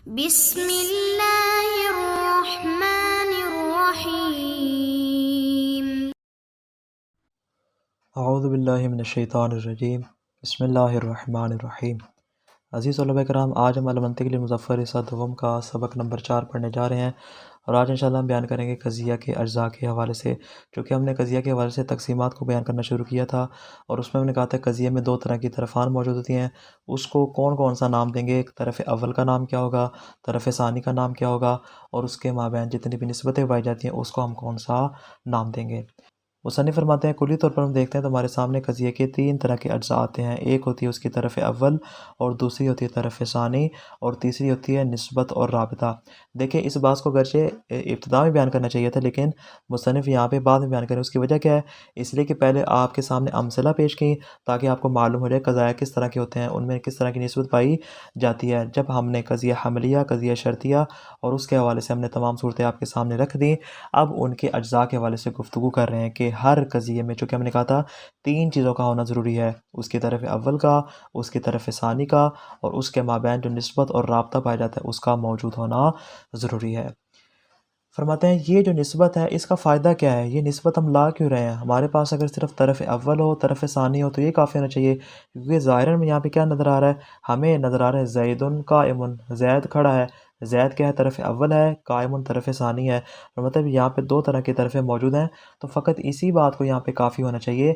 بسم اللہ الرحمن الرحیم۔ اعوذ باللہ من الشیطان الرجیم، بسم اللہ الرحمن الرحیم۔ عزیز طلباء کرام، آج ہم المنطق للمظفر حصہ دوم کا سبق نمبر 4 پڑھنے جا رہے ہیں، اور آج انشاءاللہ ہم بیان کریں گے قضیہ کے اجزاء کے حوالے سے۔ چونکہ ہم نے قضیہ کے حوالے سے تقسیمات کو بیان کرنا شروع کیا تھا، اور اس میں ہم نے کہا تھا قضیہ میں دو طرح کی طرفان موجود ہوتی ہیں، اس کو کون کون سا نام دیں گے، ایک طرف اول کا نام کیا ہوگا، طرف ثانی کا نام کیا ہوگا، اور اس کے مابین جتنی بھی نسبتیں پائی جاتی ہیں اس کو ہم کون سا نام دیں گے۔ مصنف فرماتے ہیں کلی طور پر ہم دیکھتے ہیں تو ہمارے سامنے قضیے کے 3 طرح کے اجزاء آتے ہیں۔ ایک ہوتی ہے اس کی طرف اول، اور دوسری ہوتی ہے طرف ثانی، اور تیسری ہوتی ہے نسبت اور رابطہ۔ دیکھیں اس بات کو گرچہ ابتدا میں بیان کرنا چاہیے تھا، لیکن مصنف یہاں پہ بعد میں بیان کریں۔ اس کی وجہ کیا ہے؟ اس لیے کہ پہلے آپ کے سامنے امثلہ پیش کی تاکہ آپ کو معلوم ہو جائے قضایا کس طرح کے ہوتے ہیں، ان میں کس طرح کی نسبت پائی جاتی ہے۔ جب ہم نے قضیہ حملیہ، قضیہ شرطیہ اور اس کے حوالے سے ہم نے تمام صورتیں آپ کے سامنے رکھ دیں، اب ان کے اجزاء کے حوالے سے گفتگو کر رہے ہیں کہ ہر قضیے میں، چونکہ ہم نے کہا تھا 3 چیزوں کا ہونا ضروری ہے، اس کی طرف اول کا، اس کی طرف ثانی کا، اور اس کے مابین جو نسبت اور رابطہ پایا جاتا ہے اس کا موجود ہونا ضروری ہے۔ فرماتے ہیں یہ جو نسبت ہے اس کا فائدہ کیا ہے، یہ نسبت ہم لا کیوں رہے ہیں؟ ہمارے پاس اگر صرف طرف اول ہو، طرف ثانی ہو تو یہ کافی ہونا چاہیے، کیونکہ ظاہراً میں یہاں پہ کیا نظر آ رہا ہے؟ ہمیں نظر آ رہا ہے زید قائم، زید کھڑا ہے۔ زید کیا ہے؟ طرف اول ہے، قائم طرف ثانی ہے، اور مطلب یہاں پہ 2 طرح کی طرفیں موجود ہیں، تو فقط اسی بات کو یہاں پہ کافی ہونا چاہیے۔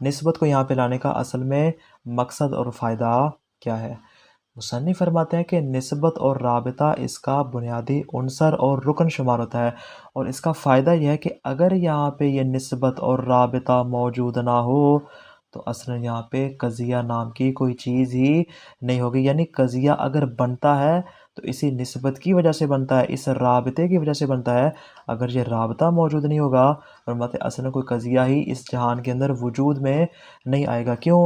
نسبت کو یہاں پہ لانے کا اصل میں مقصد اور فائدہ کیا ہے؟ مصنف فرماتے ہیں کہ نسبت اور رابطہ اس کا بنیادی عنصر اور رکن شمار ہوتا ہے، اور اس کا فائدہ یہ ہے کہ اگر یہاں پہ یہ نسبت اور رابطہ موجود نہ ہو تو اصلا یہاں پہ قضیہ نام کی کوئی چیز ہی نہیں ہوگی۔ یعنی قضیہ اگر بنتا ہے تو اسی نسبت کی وجہ سے بنتا ہے، اس رابطے کی وجہ سے بنتا ہے۔ اگر یہ رابطہ موجود نہیں ہوگا فرماتے ہیں اصلا کوئی قضیہ ہی اس جہان کے اندر وجود میں نہیں آئے گا۔ کیوں؟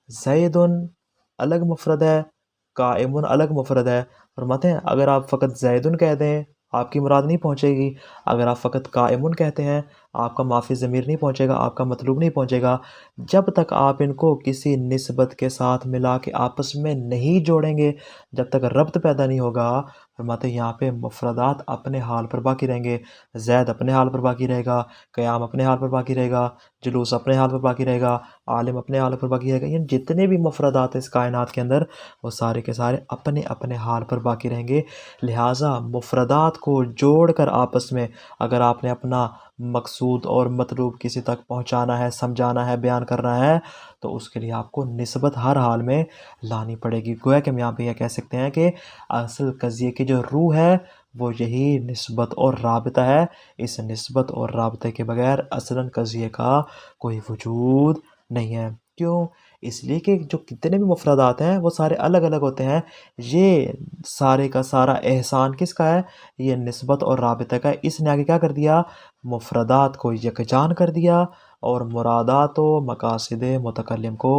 زید الگ مفرد ہے، قائم الگ مفرد ہے۔ فرماتے ہیں اگر آپ فقط زیدن کہہ دیں آپ کی مراد نہیں پہنچے گی، اگر آپ فقط قائم کہتے ہیں آپ کا مافی ضمیر نہیں پہنچے گا، آپ کا مطلوب نہیں پہنچے گا۔ جب تک آپ ان کو کسی نسبت کے ساتھ ملا کے آپس میں نہیں جوڑیں گے، جب تک ربط پیدا نہیں ہوگا، فرماتے ہیں یہاں پہ مفردات اپنے حال پر باقی رہیں گے۔ زید اپنے حال پر باقی رہے گا، قیام اپنے حال پر باقی رہے گا، جلوس اپنے حال پر باقی رہے گا، عالم اپنے حال پر باقی رہے گا۔ یعنی جتنے بھی مفردات ہیں اس کائنات کے اندر وہ سارے کے سارے اپنے اپنے حال پر باقی رہیں گے۔ لہٰذا مفردات کو جوڑ کر آپس میں اگر آپ نے اپنا مقصود اور مطلوب کسی تک پہنچانا ہے، سمجھانا ہے، بیان کرنا ہے، تو اس کے لیے آپ کو نسبت ہر حال میں لانی پڑے گی۔ گویا کہ ہم یہاں پہ یہ کہہ سکتے ہیں کہ اصل قضیے کی جو روح ہے وہ یہی نسبت اور رابطہ ہے۔ اس نسبت اور رابطے کے بغیر اصلاً قضیے کا کوئی وجود نہیں ہے۔ کیوں؟ اس لیے کہ جو کتنے بھی مفردات ہیں وہ سارے الگ الگ ہوتے ہیں، یہ سارے کا سارا احسان کس کا ہے؟ یہ نسبت اور رابطہ کا ہے۔ اس نے آگے کیا کر دیا؟ مفردات کو یکجان کر دیا، اور مرادات و مقاصد متکلم کو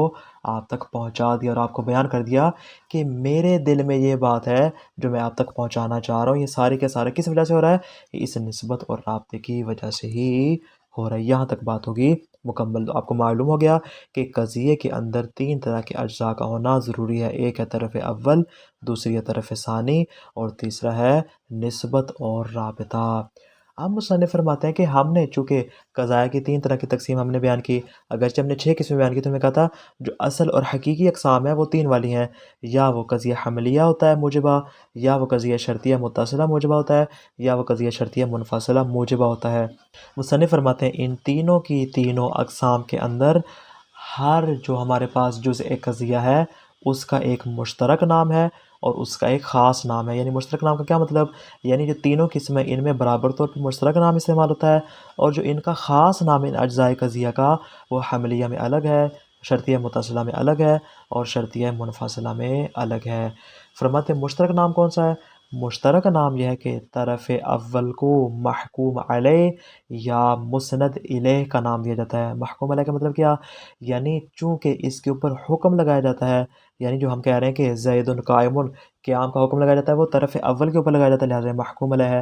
آپ تک پہنچا دیا، اور آپ کو بیان کر دیا کہ میرے دل میں یہ بات ہے جو میں آپ تک پہنچانا چاہ رہا ہوں، یہ سارے کے سارے کس وجہ سے ہو رہا ہے؟ اس نسبت اور رابطے کی وجہ سے ہی ہو رہا ہے۔ یہاں تک بات ہوگی مکمل۔ آپ کو معلوم ہو گیا کہ قضیے کے اندر 3 طرح کے اجزاء کا ہونا ضروری ہے، ایک ہے طرف اول، دوسری ہے طرف ثانی، اور تیسرا ہے نسبت اور رابطہ۔ اب مصنف فرماتے ہیں کہ ہم نے چونکہ قضایا کی 3 طرح کی تقسیم ہم نے بیان کی، اگرچہ ہم نے 6 قسمیں بیان کی، تو ہم نے کہا تھا جو اصل اور حقیقی اقسام ہیں وہ 3 والی ہیں، یا وہ قضیہ حملیہ ہوتا ہے موجبہ، یا وہ قضیہ شرطیہ متصلہ موجبہ ہوتا ہے، یا وہ قضیہ شرطیہ منفصلہ موجبہ ہوتا ہے۔ مصنف فرماتے ہیں ان تینوں کی تینوں اقسام کے اندر ہر جو ہمارے پاس جزء قضیہ ہے اس کا ایک مشترک نام ہے اور اس کا ایک خاص نام ہے۔ یعنی مشترک نام کا کیا مطلب؟ یعنی جو تینوں قسمیں ان میں برابر طور پر مشترک نام استعمال ہوتا ہے، اور جو ان کا خاص نام ان اجزاء قضیہ کا وہ حملیہ میں الگ ہے، شرطیہ متصلہ میں الگ ہے، اور شرطیہ منفصلہ میں الگ ہے۔ فرماتے ہیں مشترک نام کون سا ہے؟ مشترک نام یہ ہے کہ طرف اول کو محکوم علیہ یا مسند الیہ کا نام دیا جاتا ہے۔ محکوم علیہ کا مطلب کیا؟ یعنی چونکہ اس کے اوپر حکم لگایا جاتا ہے، یعنی جو ہم کہہ رہے ہیں کہ زید قائم، قیام کا حکم لگایا جاتا ہے وہ طرف اول کے اوپر لگایا جاتا ہے، لہٰذا محکوم علیہ ہے۔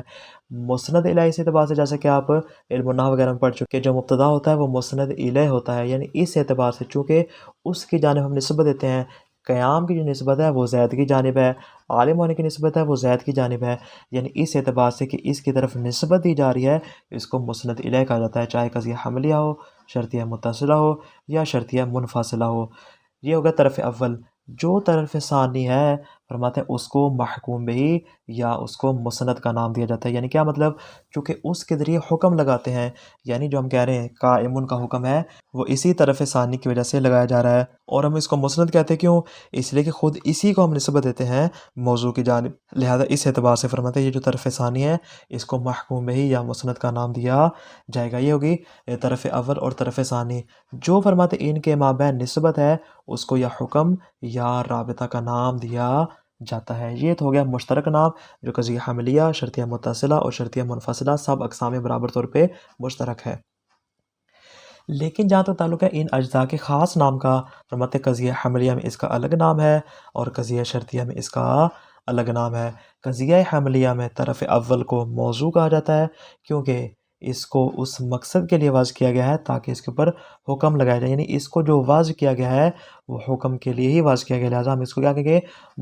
مسند الیہ اس اعتبار سے جیسا کہ آپ علم النحو وغیرہ میں پڑھ چکے، جو مبتدا ہوتا ہے وہ مسند الیہ ہوتا ہے، یعنی اس اعتبار سے چونکہ اس کی جانب ہم نسبت دیتے ہیں قیام کی جو نسبت ہے وہ زید کی جانب ہے، عالم ہونے کی نسبت ہے وہ زید کی جانب ہے، یعنی اس اعتبار سے کہ اس کی طرف نسبت دی جا رہی ہے اس کو مسند الیہ کہا جاتا ہے، چاہے قضیہ حملیہ ہو، شرطیہ متصلہ ہو یا شرطیہ منفصلہ ہو۔ یہ ہوگا طرف اول۔ جو طرف ثانی ہے فرماتے ہیں اس کو محکوم بہی یا اس کو مسند کا نام دیا جاتا ہے، یعنی کیا مطلب، چونکہ اس کے ذریعے حکم لگاتے ہیں، یعنی جو ہم کہہ رہے ہیں قائمن کا حکم ہے وہ اسی طرف ثانی کی وجہ سے لگایا جا رہا ہے، اور ہم اس کو مسند کہتے ہیں کیوں؟ اس لیے کہ خود اسی کو ہم نسبت دیتے ہیں موضوع کی جانب، لہذا اس اعتبار سے فرماتے ہیں یہ جو طرف ثانی ہے اس کو محکوم بہی یا مسند کا نام دیا جائے گا۔ یہ ہوگی طرف اول اور طرف ثانی۔ جو فرماتے ان کے مابین نسبت ہے اس کو یا حکم یا رابطہ کا نام دیا جاتا ہے۔ یہ تو ہو گیا مشترک نام جو قضیہ حملیہ، شرطیہ متصلہ اور شرطیہ منفصلہ سب اقسام برابر طور پہ مشترک ہے۔ لیکن جہاں تک تعلق ہے ان اجزاء کے خاص نام کا، فرماتے قضیہ حملیہ میں اس کا الگ نام ہے اور قضیہ شرطیہ میں اس کا الگ نام ہے۔ قضیہ حملیہ میں طرف اول کو موضوع کہا جاتا ہے کیونکہ اس کو اس مقصد کے لیے وضع کیا گیا ہے تاکہ اس کے اوپر حکم لگایا جائے، یعنی اس کو جو وضع کیا گیا ہے وہ حکم کے لیے ہی وضع کیا گیا، لہٰذا ہم اس کو کیا کہیں گے،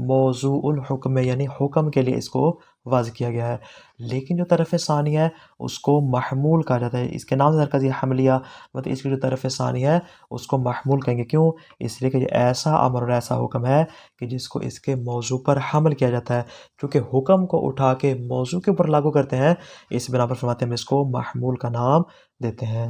موضوع الحکم، یعنی حکم کے لیے اس کو وضع کیا گیا ہے۔ لیکن جو طرف ثانی ہے اس کو محمول کہا جاتا ہے، اس کے نام سے قضیہ حملیہ، مطلب اس کی جو طرف ثانی ہے اس کو محمول کہیں گے، کیوں؟ اس لیے کہ یہ ایسا امر اور ایسا حکم ہے کہ جس کو اس کے موضوع پر حمل کیا جاتا ہے، کیونکہ حکم کو اٹھا کے موضوع کے اوپر لاگو کرتے ہیں، اس بنا پر فرماتے ہیں ہم اس کو محمول کا نام دیتے ہیں۔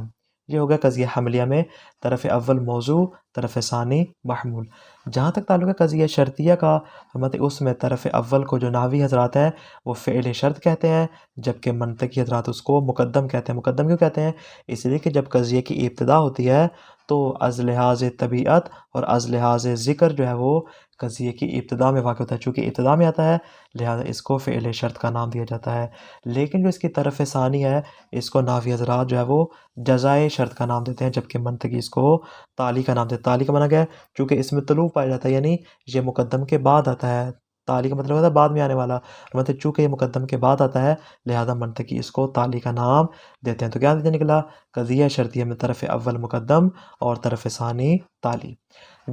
یہ ہو گیا قضیہ حملیہ میں طرف اول موضوع، طرف ثانی محمول۔ جہاں تک تعلق ہے قضیہ شرطیہ کا، فرماتے اس میں طرف اول کو جو نحوی حضرات ہیں وہ فعل شرط کہتے ہیں، جبکہ منطقی حضرات اس کو مقدم کہتے ہیں۔ مقدم کیوں کہتے ہیں؟ اس لیے کہ جب قضیے کی ابتدا ہوتی ہے تو از لحاظ طبیعت اور از لحاظ ذکر جو ہے وہ قضیے کی ابتدا میں واقع ہوتا ہے، چونکہ ابتدا میں آتا ہے لہذا اس کو فعل شرط کا نام دیا جاتا ہے۔ لیکن جو اس کی طرف ثانی ہے اس کو نحوی حضرات جو ہے وہ جزائے شرط کا نام دیتے ہیں، جبکہ منطقی اس کو تالی کا نام دیتے ہیں۔ تالی کا معنی کیا ہے؟ چونکہ اس میں طلوع پایا جاتا ہے، یعنی یہ مقدم کے بعد آتا ہے، تالی کا مطلب ہوتا ہے بعد میں آنے والا، مطلب چونکہ یہ مقدم کے بعد آتا ہے لہذا منطقی اس کو تالی کا نام دیتے ہیں۔ تو کیا نتیجہ نکلا؟ قضیہ شرطیہ میں طرف اول مقدم اور طرف ثانی تالی۔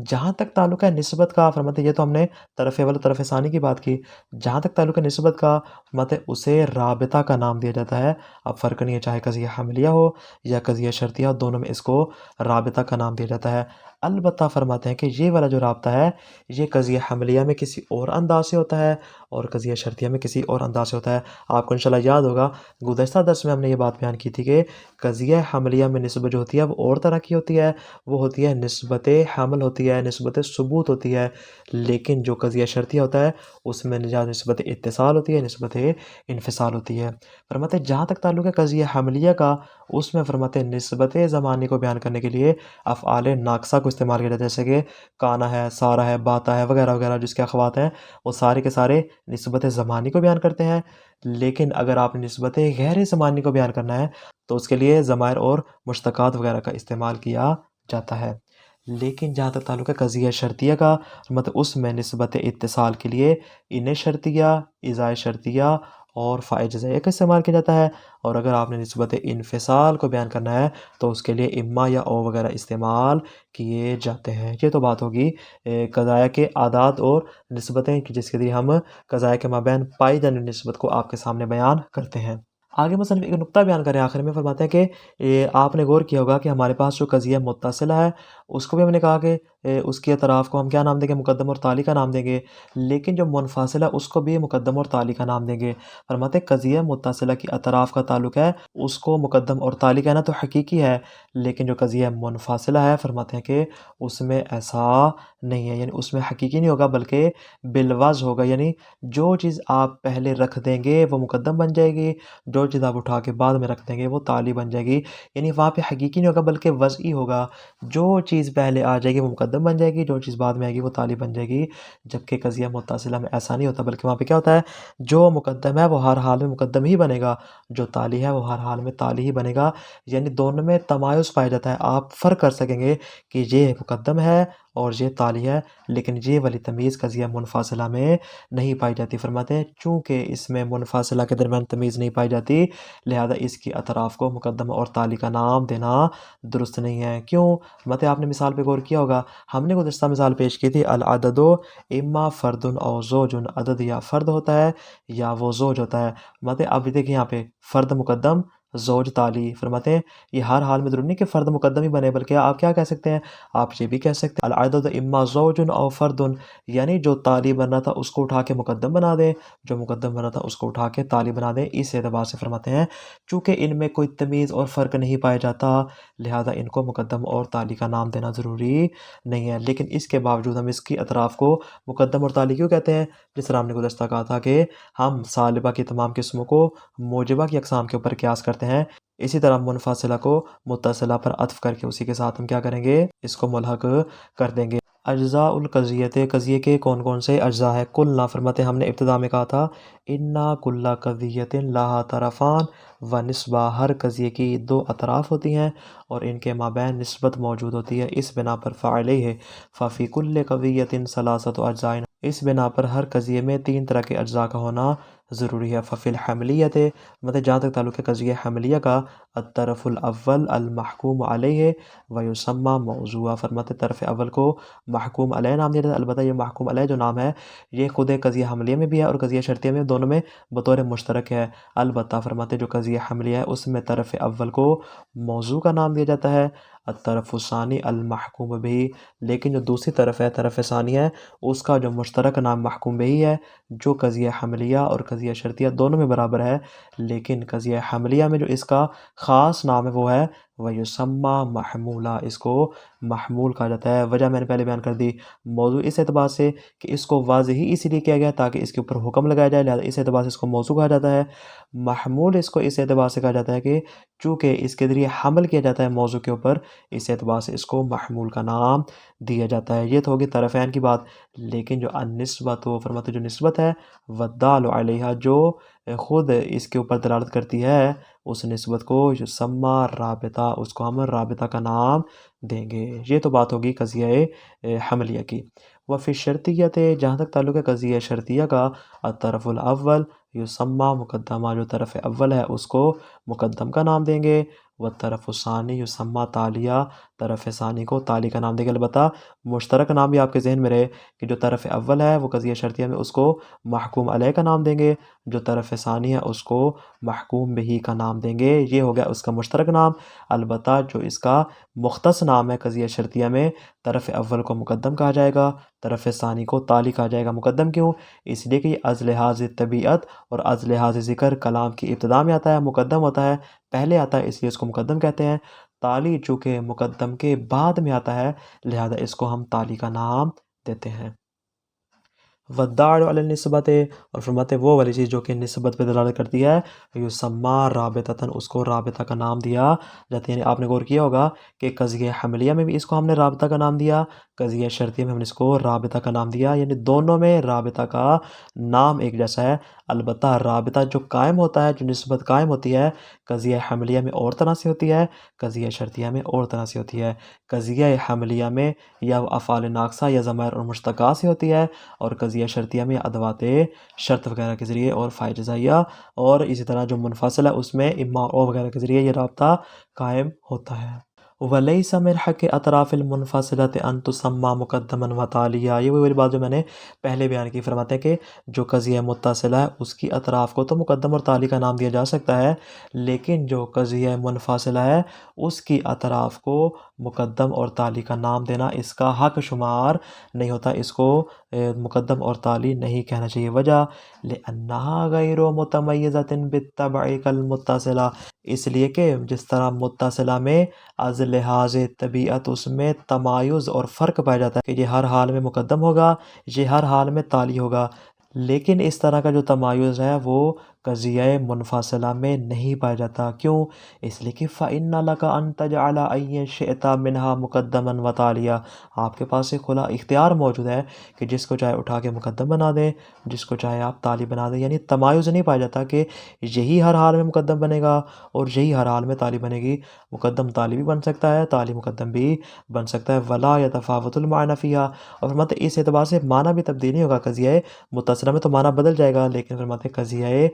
جہاں تک تعلق ہے نسبت کا، فرماتے یہ تو ہم نے طرف اول اور طرف ثانی کی بات کی، جہاں تک تعلق ہے نسبت کا فرماتے اسے رابطہ کا نام دیا جاتا ہے۔ اب فرق نہیں ہے چاہے قضیہ حملیہ ہو یا قضیہ شرطیہ ہو، دونوں میں اس کو رابطہ کا نام دیا جاتا ہے۔ البتہ فرماتے ہیں کہ یہ والا جو رابطہ ہے یہ قضیہ حملیہ میں کسی اور انداز سے ہوتا ہے اور قضیہ شرطیہ میں کسی اور انداز سے ہوتا ہے۔ آپ کو انشاءاللہ یاد ہوگا گزشتہ درس میں ہم نے یہ بات بیان کی تھی کہ قضیہ حملیہ میں نسبت جو ہوتی ہے وہ اور طرح کی ہوتی ہے، وہ ہوتی ہے نسبت حمل ہوتی ہے، نسبت ثبوت ہوتی ہے، لیکن جو قضیہ شرطیہ ہوتا ہے اس میں نسبت اتصال ہوتی ہے، نسبت انفصال ہوتی ہے۔ فرماتے جہاں تک تعلق ہے قضیہ حملیہ کا، اس میں فرماتے نسبت زمانی کو بیان کرنے کے لیے افعال ناقصہ کو استعمال کیا جاتا ہے، جیسے کہ کانا ہے، سارا ہے، باتا ہے وغیرہ وغیرہ، جس کے اخوات ہیں وہ سارے کے سارے نسبت زمانی کو بیان کرتے ہیں۔ لیکن اگر آپ نسبت غیر زمانی کو بیان کرنا ہے تو اس کے لیے ضمائر اور مشتقات وغیرہ کا استعمال کیا جاتا ہے۔ لیکن جہاں تک تعلق ہے قضیہ شرطیہ کا، مطلب اس میں نسبت اتصال کے لیے ان شرطیہ، ازائے شرطیہ اور فائے جزائیہ کا استعمال کیا جاتا ہے، اور اگر آپ نے نسبت انفصال کو بیان کرنا ہے تو اس کے لیے اما یا او وغیرہ استعمال کیے جاتے ہیں۔ یہ تو بات ہوگی قضائیہ کے اعداد اور نسبتیں کہ جس کے ذریعے ہم قضائیہ کے مابین پائی جانے والی نسبت کو آپ کے سامنے بیان کرتے ہیں۔ آگے مصنف ایک نقطہ بیان کریں آخر میں، فرماتے ہیں کہ آپ نے غور کیا ہوگا کہ ہمارے پاس جو قضیہ متصلہ ہے اس کو بھی ہم نے کہا کہ اس کے اطراف کو ہم کیا نام دیں گے؟ مقدم اور تالی کا نام دیں گے، لیکن جو منفصلہ اس کو بھی مقدم اور تالی کا نام دیں گے۔ فرماتے ہیں قضیہ متصلہ کی اطراف کا تعلق ہے اس کو مقدم اور تالی کہنا تو حقیقی ہے، لیکن جو قضیہ منفصلہ ہے فرماتے ہیں کہ اس میں ایسا نہیں ہے، یعنی اس میں حقیقی نہیں ہوگا بلکہ بالوضع ہوگا، یعنی جو چیز آپ پہلے رکھ دیں گے وہ مقدم بن جائے گی، جو چیز آپ اٹھا کے بعد میں رکھ دیں گے وہ تالی بن جائے گی، یعنی وہاں پہ حقیقی نہیں ہوگا بلکہ وضعی ہوگا، جو چیز پہلے آ جائے گی وہ مقدم بن جائے گی، جو چیز بعد میں آئے گی وہ تالی بن جائے گی، جبکہ قضیہ متصلہ میں ایسا نہیں ہوتا، بلکہ وہاں پہ کیا ہوتا ہے جو مقدم ہے وہ ہر حال میں مقدم ہی بنے گا، جو تالی ہے وہ ہر حال میں تالی ہی بنے گا، یعنی دونوں میں تمایز پایا جاتا ہے۔ آپ فرق کر سکیں گے کہ یہ مقدم ہے اور یہ تالی ہے، لیکن یہ والی تمیز قضیہ منفصلہ میں نہیں پائی جاتی۔ فرماتے ہیں چونکہ اس میں منفصلہ کے درمیان تمیز نہیں پائی جاتی، لہذا اس کی اطراف کو مقدم اور تالی کا نام دینا درست نہیں ہے۔ کیوں؟ فرماتے ہیں آپ نے مثال پہ غور کیا ہوگا، ہم نے گزشتہ مثال پیش کی تھی، العدد اما فرد او زوج، عدد یا فرد ہوتا ہے یا وہ زوج ہوتا ہے۔ فرماتے ہیں اب دیکھیں یہاں پہ فرد مقدم، زوج تالی۔ فرماتے ہیں یہ ہر حال میں ضروری نہیں کہ فرد مقدم ہی بنے، بلکہ آپ کیا کہہ سکتے ہیں، آپ یہ بھی کہہ سکتے ہیں العدد اما زوج او فرد، یعنی جو تالی بننا تھا اس کو اٹھا کے مقدم بنا دیں، جو مقدم بنا تھا اس کو اٹھا کے تالی بنا دیں۔ اس اعتبار سے فرماتے ہیں چونکہ ان میں کوئی تمیز اور فرق نہیں پایا جاتا، لہذا ان کو مقدم اور تالی کا نام دینا ضروری نہیں ہے۔ لیکن اس کے باوجود ہم اس کی اطراف کو مقدم اور تالی کیوں کہتے ہیں؟ جس طرح ہم نے گزشتہ کہا تھا کہ ہم سالبہ کی تمام قسموں کو موجبہ کی اقسام کے اوپر قیاس کرتے ہیں، اسی طرح منفصلہ کو متصلہ پر عطف کر کے اسی کے ساتھ ہم کیا کریں گے، اس کو ملحق کر دیں گے۔ اجزاء القضیت، قضیے کے کون کون سے اجزاء ہیں؟ کل فرماتے ہم نے ابتدا میں کہا تھا انا کل قضیت لہا طرفان و نسبہ، ہر قضیے کی دو اطراف ہوتی ہیں اور ان کے مابین نسبت موجود ہوتی ہے۔ اس بنا پر فعلیہ ففی کل قضیت ثلاثۃ اجزاء، اس بنا پر ہر قضیے میں تین طرح کے اجزاء کا ہونا ضروری ہے۔ ففی الحملیت، مطلب جہاں تک تعلق ہے قضیہ حملیہ کا، الطرف الاول المحکوم علیہ ویسمى موضوعہ، فرماتے طرف اول کو محکوم علیہ نام دیا جاتا ہے۔ البتہ یہ محکوم علیہ جو نام ہے یہ خود قضیہ حملیہ میں بھی ہے اور قضیہ شرطیہ میں، دونوں میں بطور مشترک ہے۔ البتہ فرماتے جو قضیہ حملیہ ہے اس میں طرف اول کو موضوع کا نام دیا جاتا ہے، الطرف الثانی المحکوم بھی، لیکن جو دوسری طرف ہے، طرف ثانی ہے، اس کا جو مشترک نام محکوم بھی ہے، جو قضیہ حملیہ اور قضیہ شرطیہ دونوں میں برابر ہے، لیکن قضیہ حملیہ میں جو اس کا خاص نام ہے وہ ہے ویسمى محمولہ، اس کو محمول کہا جاتا ہے۔ وجہ میں نے پہلے بیان کر دی، موضوع اس اعتبار سے کہ اس کو واضح ہی اسی لیے کیا گیا تاکہ اس کے اوپر حکم لگایا جائے، لہذا اس اعتبار سے اس کو موضوع کہا جاتا ہے۔ محمول اس کو اس اعتبار سے کہا جاتا ہے کہ چونکہ اس کے ذریعے حمل کیا جاتا ہے موضوع کے اوپر، اس اعتبار سے اس کو محمول کا نام دیا جاتا ہے۔ یہ تو ہوگی طرفین کی بات، لیکن جو النسبت، فرماتے جو نسبت ہے، والدال علیہا، جو خود اس کے اوپر دلالت کرتی ہے، اس نسبت کو یسمى رابطہ، اس کو ہم رابطہ کا نام دیں گے۔ یہ تو بات ہوگی قضیہ حملیہ کی۔ وفی الشرطیت، جہاں تک تعلق ہے قضیہ شرطیہ کا، الطرف الاول یسمى مقدمہ، جو طرف اول ہے اس کو مقدم کا نام دیں گے، والطرف الثانی یسمى تالیہ، طرف ثانی کو تالی کا نام دیں گے۔ البتہ مشترک نام بھی آپ کے ذہن میں رہے کہ جو طرف اول ہے وہ قضیہ شرطیہ میں اس کو محکوم علیہ کا نام دیں گے، جو طرف ثانی ہے اس کو محکوم بہی کا نام دیں گے، یہ ہو گیا اس کا مشترک نام۔ البتہ جو اس کا مختص نام ہے قضیہ شرطیہ میں، طرف اول کو مقدم کہا جائے گا، طرف ثانی کو تالی کہا جائے گا۔ مقدم کیوں؟ اس لیے کہ یہ از لحاظ طبیعت اور از لحاظ ذکر کلام کی ابتدا میں آتا ہے، مقدم ہوتا ہے، پہلے آتا ہے، اس لیے اس کو مقدم کہتے ہیں۔ تالی چونکہ مقدم کے بعد میں آتا ہے، لہذا اس کو ہم تالی کا نام دیتے ہیں۔ والدال علی النسبت، اور فرماتے وہ والی چیز جو کہ نسبت پہ دلالت کرتی ہے، یسمى رابطۃ، اس کو رابطہ کا نام دیا جاتا ہے۔ یعنی آپ نے غور کیا ہوگا کہ قضیہ حملیہ میں بھی اس کو ہم نے رابطہ کا نام دیا، قضیہ شرطیہ میں ہم نے اس کو رابطہ کا نام دیا، یعنی دونوں میں رابطہ کا نام ایک جیسا ہے۔ البتہ رابطہ جو قائم ہوتا ہے، جو نسبت قائم ہوتی ہے، قضیہ حملیہ میں اور طرح سے ہوتی ہے، قضیہ شرطیہ میں اور طرح سے ہوتی ہے۔ قضیہ حملیہ میں یا وہ افعال ناقصہ یا ضمائر اور مشتقات سے ہوتی ہے، اور قضیہ شرطیہ میں ادوات شرط وغیرہ کے ذریعے اور فاعل جزائیہ، اور اسی طرح جو منفصل ہے اس میں اما اور وغیرہ کے ذریعے یہ رابطہ قائم ہوتا ہے۔ وَلَيْسَ مِنْ حَقِّ أَطْرَافِ الْمُنْفَصِلَةِ أَن تُسَمَّى مُقَدَّمًا وَتَالِيًّا، یہ وہی بات جو میں نے پہلے بیان کی۔ فرماتے ہیں کہ جو قضیہ متصلہ ہے اس کی اطراف کو تو مقدم اور تالی کا نام دیا جا سکتا ہے، لیکن جو قضیہ منفصلہ ہے اس کی اطراف کو مقدم اور تالی کا نام دینا اس کا حق شمار نہیں ہوتا، اس کو مقدم اور تالی نہیں کہنا چاہیے۔ وجہ لِأَنَّهَا غَيْرُ مُتَمَيِّزَةٍ بِالطَّبْعِ كَالْمُتَّصِلَةِ، اس لیے کہ جس طرح متصلہ میں از لحاظ طبیعت اس میں تمایز اور فرق پایا جاتا ہے کہ یہ ہر حال میں مقدم ہوگا، یہ ہر حال میں تالی ہوگا، لیکن اس طرح کا جو تمایز ہے وہ قضیہ منفصلہ میں نہیں پایا جاتا۔ کیوں؟ اس لیے کہ فَإِنَّ لَكَ أَن تَجْعَلَ أَيًّا شِئْتَ مِنْهَا مُقَدَّمًا وَتَالِيًا، آپ کے پاس ایک کھلا اختیار موجود ہے کہ جس کو چاہے اٹھا کے مقدم بنا دیں، جس کو چاہے آپ تالی بنا دیں۔ یعنی تمایز نہیں پایا جاتا کہ یہی ہر حال میں مقدم بنے گا اور یہی ہر حال میں تالی بنے گی۔ مقدم تالی بھی بن سکتا ہے، تالی مقدم بھی بن سکتا ہے۔ وَلَا يَتَفَاوَتُ الْمَعْنَى فِيهَا، اور فرماتے ہیں اس اعتبار سے معنی بھی تبدیل نہیں ہوگا۔ قضیہ متصلہ میں تو معنی بدل جائے گا، لیکن فرماتے ہیں قضیہ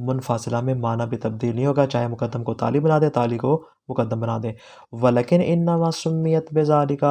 منفصلہ میں معنی بھی تبدیل نہیں ہوگا، چاہے مقدم کو تالی بنا دے، تالی کو مقدم بنا دے۔ وَلَكِنْ إِنَّمَا سُمِّيَتْ بِذَلِكَ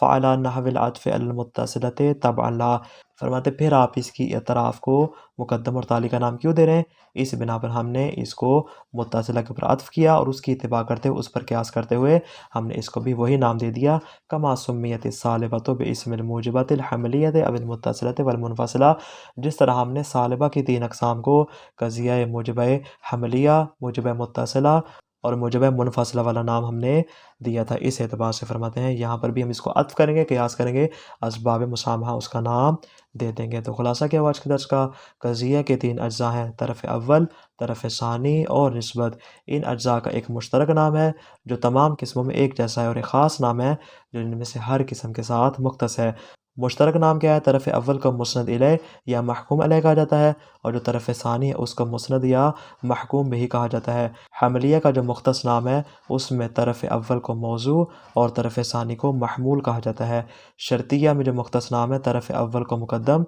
فَعَلَى نَحْوِ الْعَطْفِ عَلَى الْمُتَّصِلَةِ تَبْعًا لَهَا، فرماتے پھر آپ اس کی اطراف کو مقدم اور تالی کا نام کیوں دے رہے ہیں؟ اس بنا پر ہم نے اس کو متصلہ کے اوپر عطف کیا اور اس کی اتباع کرتے ہوئے، اس پر قیاس کرتے ہوئے ہم نے اس کو بھی وہی نام دے دیا۔ کما سمیت الصالبۃ باسم الموجبۃ الحملیۃ او المتصلۃ والمنفصلہ، جس طرح ہم نے صالبہ کی 3 اقسام کو قضیہ موجبہ حملیہ، موجبہ متصلہ اور موجبہ منفصلہ والا نام ہم نے دیا تھا۔ اس اعتبار سے فرماتے ہیں یہاں پر بھی ہم اس کو عطف کریں گے، قیاس کریں گے، اسباب مسامحہ اس کا نام دے دیں گے۔ تو خلاصہ کیا ہوا آج کے درس کا؟ قضیہ کے 3 اجزاء ہیں، طرف اول، طرف ثانی اور نسبت۔ ان اجزاء کا ایک مشترک نام ہے جو تمام قسموں میں ایک جیسا ہے، اور ایک خاص نام ہے جو ان میں سے ہر قسم کے ساتھ مختص ہے۔ مشترک نام کیا ہے؟ طرف اول کو مسند الیہ یا محکوم علیہ کہا جاتا ہے، اور جو طرف ثانی ہے اس کو مسند یا محکوم بھی کہا جاتا ہے۔ حملیہ کا جو مختص نام ہے اس میں طرف اول کو موضوع اور طرف ثانی کو محمول کہا جاتا ہے۔ شرطیہ میں جو مختص نام ہے طرف اول کو مقدم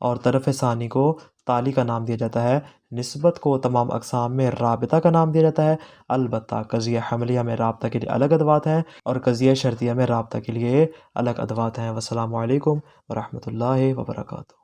اور طرف ثانی کو تالی کا نام دیا جاتا ہے۔ نسبت کو تمام اقسام میں رابطہ کا نام دیا جاتا ہے، البتہ قضیہ حملیہ میں رابطہ کے لیے الگ ادوات ہیں اور قضیہ شرطیہ میں رابطہ کے لیے الگ ادوات ہیں۔ والسلام علیکم ورحمۃ اللہ وبرکاتہ۔